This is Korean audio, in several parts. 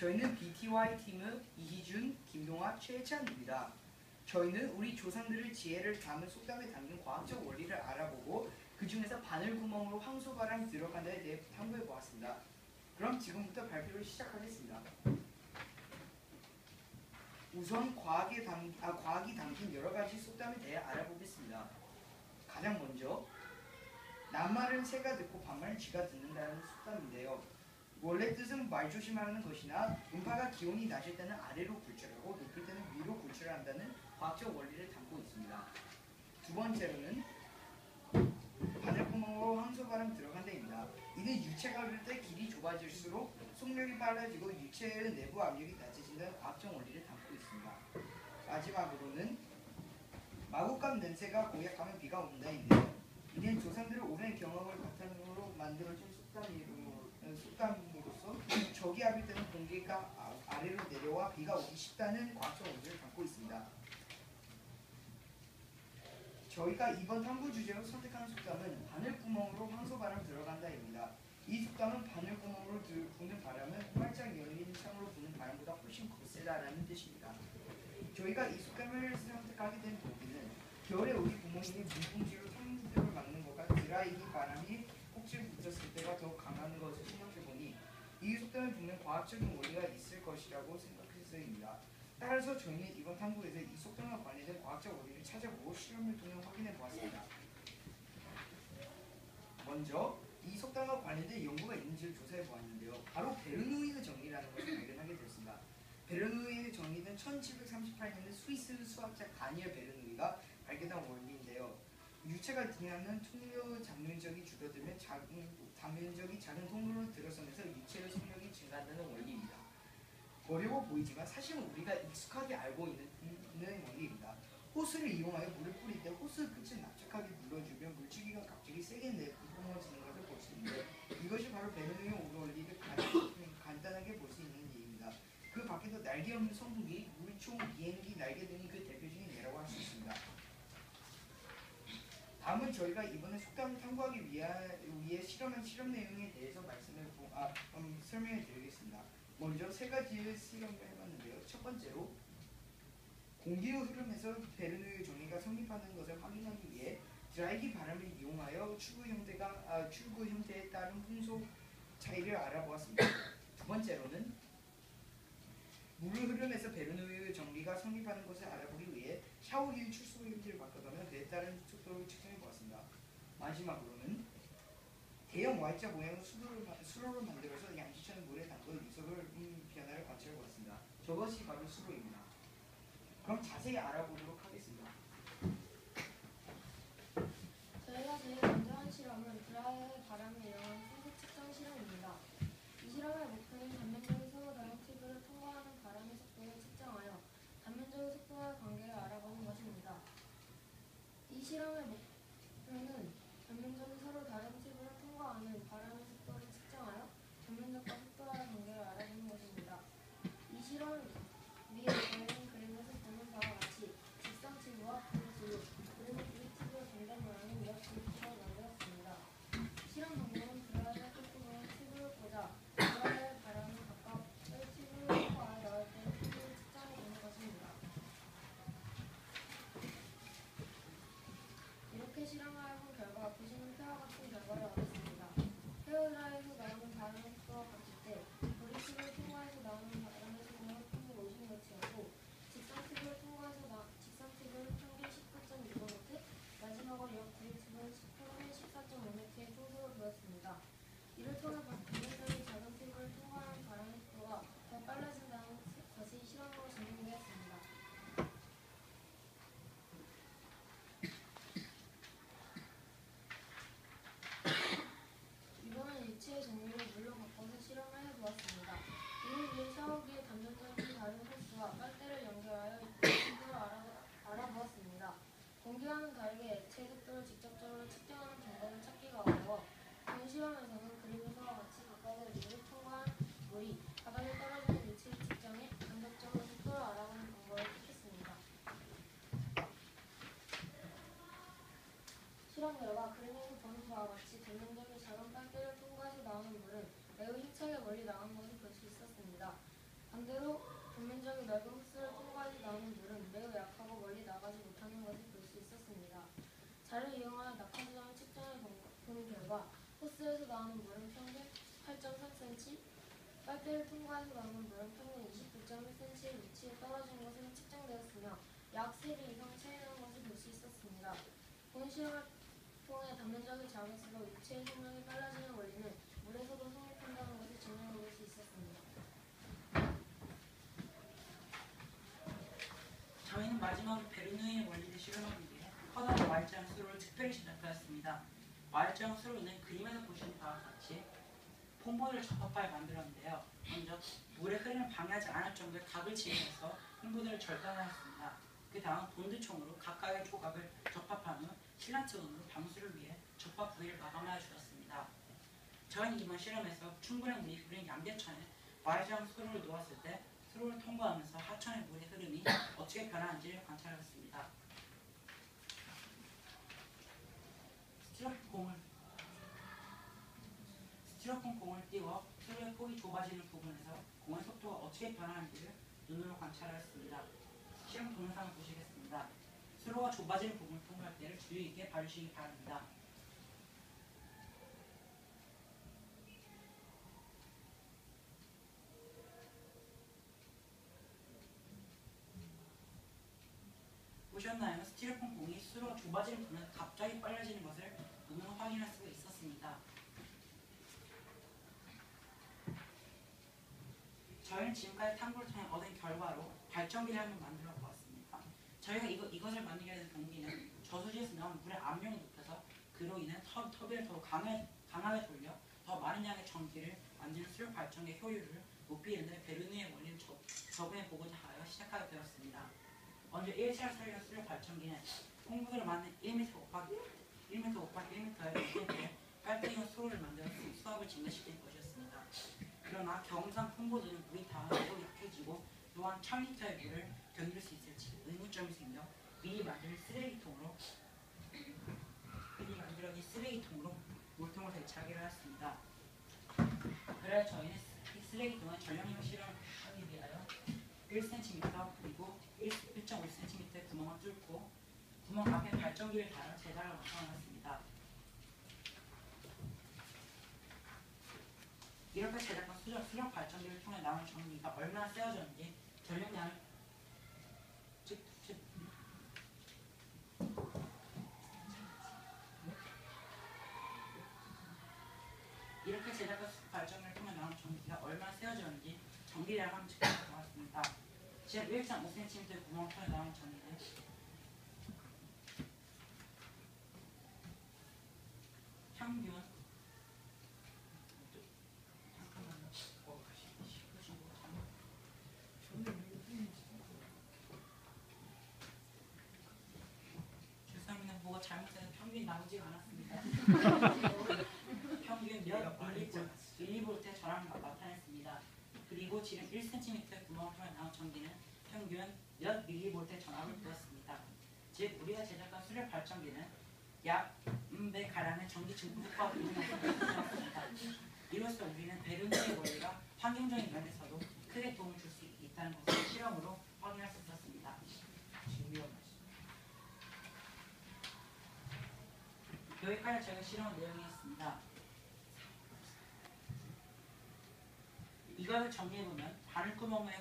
저희는 BTY 팀의 이희준, 김동아, 최찬입니다. 저희는 우리 조상들의 지혜를 담은 속담에 담긴 과학적 원리를 알아보고 그 중에서 바늘구멍으로 황소바람 들어간다에 대해 탐구해 보았습니다. 그럼 지금부터 발표를 시작하겠습니다. 우선 과학이 담긴 여러 가지 속담에 대해 알아보겠습니다. 가장 먼저 낱말은 새가 듣고 반말은 쥐가 듣는다는 속담인데요. 원래 뜻은 말조심하는 것이나 음파가 기온이 낮을 때는 아래로 굴절하고 높을 때는 위로 굴절한다는 과학적 원리를 담고 있습니다. 두 번째로는 바늘구멍으로 황소바람 들어간다입니다. 이는 유체가 흐를 때 길이 좁아질수록 속력이 빨라지고 유체의 내부 압력이 낮아진다는 과학적 원리를 담고 있습니다. 마지막으로는 마구간 냄새가 고약하면 비가 온다인데요. 이는 조상들의 오랜 경험을 바탕으로 만들어진 속담으로서 적이 압일 때는 공기가 아래로 내려와 비가 오기 쉽다는 과학적 원리를 담고 있습니다. 저희가 이번 탐구 주제로 선택한 속담은 바늘구멍으로 황소바람 들어간다입니다. 이 속담은 바늘구멍으로 부는 바람은 활짝 열린 창으로 부는 바람보다 훨씬 거세다라는 뜻입니다. 저희가 이 속담을 선택하게 된 동기는 겨울에 우리 부모님이 문풍지로 창문들을 막는 것과 드라이기 바람이 꼭지를 붙였을 때가 더 강한 것을 생각해보니 이 속담에 분명 과학적인 원리가 있을 것이라고 생각해서입니다. 따라서 저희는 이번 탐구에서 이 속담과 관련된 과학적 원리를 찾아보고 실험을 통해 확인해 보았습니다. 먼저 이 속담과 관련된 연구가 있는지를 조사해 보았는데요. 바로 베르누이의 정리라는 것을 발견하게 됐습니다. 베르누이의 정리는 1738년에 스위스 수학자 다니엘 베르누이가 발견한 원리인데요. 유체가 등하는 통로 단면적이 줄어들면 단면적이 작은 통로로 들어서면서 유체의 속력이 증가한다는 원리입니다. 어려워 보이지만 사실은 우리가 익숙하게 알고 있는 원리입니다. 호스를 이용하여 물을 뿌릴 때 호스 끝을 납작하게 눌러주면 물줄기가 갑자기 세게 내뿜어지는 것을 볼 수 있는데 이것이 바로 베르누이의 원리를 간단하게 볼 수 있는 예입니다. 그 밖에도 날개 없는 선풍기, 물총, 비행기, 날개 등이 그 대표적인 예라고 할 수 있습니다. 다음은 저희가 이번에 속담을 탐구하기 위해 실험한 실험 내용에 대해서 설명해 드리겠습니다. 먼저 세 가지의 실험을 해봤는데요. 첫 번째로 공기의 흐름에서 베르누이의 정리가 성립하는 것을 확인하기 위해 드라이기 바람을 이용하여 출구 형태에 따른 풍속 차이를 알아보았습니다. 두 번째로는 물의 흐름에서 베르누이의 정리가 성립하는 것을 알아보기 위해 샤워기 출수 형태를 바꿔가며 그에 따른 속도를 측정해 보았습니다. 마지막으로는 대형 Y자 모양의 수로를 만들어서 양시천의 물에 담궈 유속을 변화를 관찰해 보았습니다. 저것이 바로 수로입니다. 그럼 자세히 알아보도록 하겠습니다. 저희가 제일 먼저 한 실험은 드라이어의 바람을 이용한 풍속 측정 실험입니다. 이 실험의 목표는 단면적인 서로 다른 팁을 통과하는 바람의 속도를 측정하여 단면적인 속도와의 관계를 알아보는 것입니다. 이 실험의 목표는 단면적인 서로 다른 팁을 통과하는 바람의 속도를 측정하여 단면적과 속도와의 관계를 알아보는 것입니다. 이 실험 위에 보이는 그림에서 보는 바와 같이 직선 팁과 분수로 그리고 이 팁의 반대 모양인 옆 팁을 만들었습니다. 실험 방법은 드라이어 끝부분에 팁을 꽂아 드라이어의 바람을 가까이 팁을 통과하여 나올 때 팁을 측정해 보는 것입니다. 이렇게 실험을 해본 결과 보시는 표와 같은 결과를 얻었습니다. 헤어드라이어에서 나오는 바람의 속도가 같을 때 고리팁을 통과해서 나오는 바람의 속도는 평균 50노트였고 직선 팁을 통과해서 직선 팁은 평균 19.6노트, 마지막으로 옆 고리팁은 평균 14.5노트의 풍속을 보였습니다. 이를 통해 반면적인 작은 팁을 통과하는 바람의 속도가 더 빨라진다는 것이 실험으로 증명되었습니다. 이번은 유체의 종류를 물로 바꿔서 실험을 해보았습니다. 이를 위해 샤워기에 단면적인 다른 호스와 빨대를 연결하여 속도를 알아보았습니다. 공기와는 다르게 액체의 속도를 직접적으로 측정하는 방법을 찾기가 어려워 본 실험에서는 그림에서와 같이 바깥의 물을 통과한 물이 바닥에 떨어지는 위치를 측정해 간접적으로 속도를 알아보는 방법을 택했습니다. 실험 결과 그림에서 보는 바와 같이 단면적인 작은 빨대를 통과해서 나오는 물은 매우 힘차게 멀리 나간 것을 볼 수 있었습니다. 반대로 단면적이 넓은 호스를 통과해서 나오는 물은 매우 약하고 멀리 나가지 못하는 것을 볼 수 있었습니다. 자를 이용하여 낙하수량을 측정해 본 결과 호스에서 나오는 물은 평균 8.3cm, 빨대를 통과해서 나오는 물은 평균 29.1cm의 위치에 떨어진 것으로 측정되었으며 약 3배 이상 차이 나는 것을 볼 수 있었습니다. 본 실험을 통해 단면적이 작을수록 위치의 속력이 빨라지는 원리는 물에서도 성립한다는 것을 증명해 볼 수 있었습니다. 저희는 마지막으로 베르누이의 원리를 실험하기 위해 커다란 Y자형 수로를 특별히 제작하였습니다. Y자형 수로는 그림에서 보시는 바와 같이 폼보드를 접합하여 만들었는데요. 먼저 물의 흐름을 방해하지 않을 정도의 각을 지으면서 폼보드를 절단하였습니다. 그 다음 본드총으로 각각의 조각을 접합한 후 실란트건으로 방수를 위해 접합 부위를 마감하여 주었습니다. 저희는 이번 실험에서 충분한 물이 흐르는 양대천에 Y자형 수로를 놓았을 때 수로를 통과하면서 하천의 물의 흐름이 어떻게 변하는지를 관찰했습니다. 스티로폼 공을 띄워 수로의 폭이 좁아지는 부분에서 공의 속도가 어떻게 변하는지를 눈으로 관찰하였습니다. 실험 동영상을 보시겠습니다. 수로가 좁아지는 부분을 통과할 때를 주의 있게 봐주시기 바랍니다. 보셨나요? 스티로폼 공이 수로가 좁아지는 부분에서 갑자기 빨라지는 것을 눈으로 확인할 수가 있었습니다. 저희는 지금까지 탐구를 통해 얻은 결과로 발전기를 한번 만들어 보았습니다. 저희가 이것을 만들게 된 동기는 저수지에서 나온 물의 압력을 높여서 그로 인해 터빈을 더 강하게 돌려 더 많은 양의 전기를 만드는 수력 발전기의 효율을 높이는 데 베르누이의 원리를 적용해 보고자 하여 시작하게 되었습니다. 먼저 1차를 설계한 수력 발전기는 폼보드를 맞는 1m 곱하기 1m의 높이에 빨대형 수로를 만들어서 수압을 증가시킨 것이었습니다. 그러나 경상 폼보드는 물이 닿아도 약해지고 또한 1000리터의 물을 견딜 수 있을지 의문점이 생겨 미리 만든 쓰레기통으로 물통을 대체하기로 하였습니다. 그래서 저희는 이 쓰레기통에 전력량을 실험하기 위하여 1cm 그리고 1.5cm의 구멍을 뚫고 구멍 앞에 발전기를 달아 제작을 완성하였습니다. 이렇게 제작한 수력 발전기를 통해 나온 전기가 얼마나 세워졌는지 전력량을 이렇게 제작한 발전기를 통해 나온 전기가 얼마나 세워졌는지 전기량을 한번 측정해 보았습니다. 지금 1.5cm의 구멍을 통해 나온 전기는 평균 죄송합니다. 뭐가 잘못돼서 평균이 나오지가 않았습니다. 평균 몇 밀리볼트의 전압을 나타냈습니다. 그리고 지금 1cm 구멍을 통해 나온 전기는 평균 몇 밀리볼트의 전압을 보였습니다. 즉 우리가 제작한 수력 발전기는 약 100가량의 전기 증폭 효과가 이루어졌습니다. 이로써 우리는 베르누이의 원리가 환경적인 면에서도 크게 도움을 줄 수 있다는 것을 실험으로 확인할 수 있었습니다. 여기까지 저희가 실험한 내용이었습니다. 이것을 정리해보면 바늘구멍을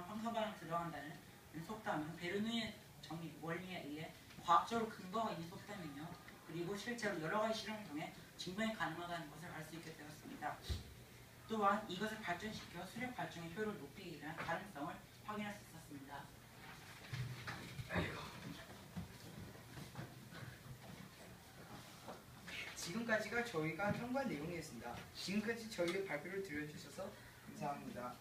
황소방에 들어간다는 속담은 베르누이의 원리에 의해 과학적으로 근거가 있는 속담이며 그리고 실제로 여러가지 실험을 통해 증명이 가능하다는 것을 알 수 있게 되었습니다. 또한 이것을 발전시켜 수력 발전의 효율을 높이기 위한 가능성을 확인할 수 있었습니다. 지금까지가 저희가 탐구한 내용이었습니다. 지금까지 저희의 발표를 들려주셔서 감사합니다.